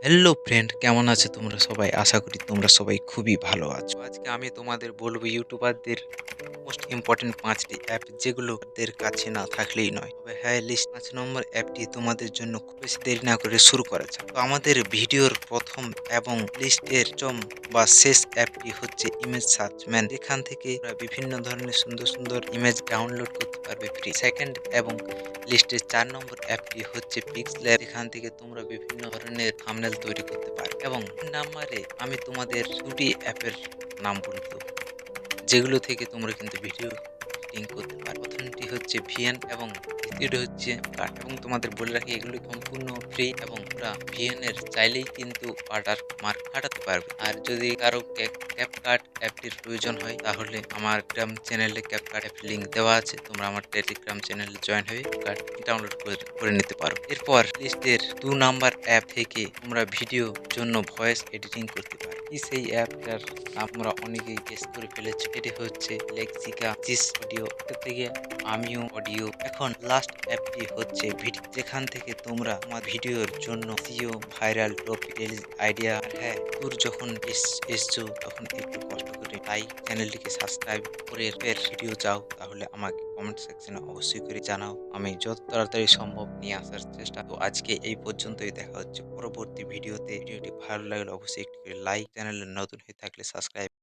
Hello friend, কেমন আছো তোমরা সবাই? আশা করি তোমরা সবাই খুবই ভালো আছো। আজকে আমি তোমাদের বলবো ইউটিউবারদের মোস্ট ইম্পর্টেন্ট ৫টি অ্যাপ যেগুলো ওদের কাছে না থাকলেই নয়। তবে হ্যাঁ, লিস্ট ৫ নম্বর অ্যাপটি তোমাদের জন্য খুব বেশি দেরি না করে শুরু করা যাক। তো আমাদের ভিডিওর প্রথম এবং লিস্টের বা শেষ অ্যাপটি হচ্ছে ইমেজ সার্চম্যান। এখান থেকে তোমরা বিভিন্ন ধরনের সুন্দর সুন্দর ইমেজ ডাউনলোড করতে পারবে ফ্রি। সেকেন্ড এবং লিস্টের ৪ নম্বর অ্যাপটি হচ্ছে পিক্সল্যাব। এখান থেকে তোমরা বিভিন্ন ধরনের থাম্বনেল তৈরি করতে পারবে। এবং ৩ নাম্বারে আমি তোমাদের ২টি অ্যাপের নাম বলবো, যেগুলো থেকে তোমরা কিন্তু ভিডিও এডিটিং করতে পারো। প্রথমটি হচ্ছে ভিএন এবং দ্বিতীয়টি হচ্ছে কাট। এবং তোমাদের বলে রাখি, এগুলো সম্পূর্ণ ফ্রি এবং তোমরা ভিএন এর চাইলেই কিন্তু ওয়াটারমার্ক হাটাতে পারবে। আর যদি কারো ক্যাপকাট অ্যাপটির প্রয়োজন হয় তাহলে আমার টেলিগ্রাম চ্যানেলে ক্যাপকাট অ্যাপ লিংক দেওয়া আছে। তোমরা আমার টেলিগ্রাম চ্যানেলে জয়েন হয়ে ক্যাপকাট ডাউনলোড করে নিতে পারো। এরপর লিস্টের ২ নাম্বার অ্যাপ থেকে তোমরা ভিডিও জন্য ভয়েস এডিটিং করতে পারো। কি সেই অ্যাপটার আমরা অনেকেই গেস করে ফেলেছি, এটি হচ্ছে লেক্সিকা জিস অডিও। এটা থেকে আমিও অডিও। এখন লাস্ট অ্যাপটি হচ্ছে ভিডিও, যেখান থেকে তোমরা আমার ভিডিওর জন্য সিও ভাইরাল টপিক আইডিয়া। আর হ্যাঁ, তোর যখন এসছো তখন একটু কষ্ট করে লাইক চ্যানেলটিকে সাবস্ক্রাইব করে ফের ভিডিও চাও তাহলে আমাকে কমেন্ট সেকশনে অবশ্যই করে জানাও। আমি যত তাড়াতাড়ি সম্ভব নিয়ে আসার চেষ্টা। তো আজকে এই পর্যন্তই, দেখা হচ্ছে পরবর্তী ভিডিওতে। ভিডিওটি ভালো লাগলে অবশ্যই একটি করে লাইক, চ্যানেলে নতুন হয়ে থাকলে সাবস্ক্রাইব।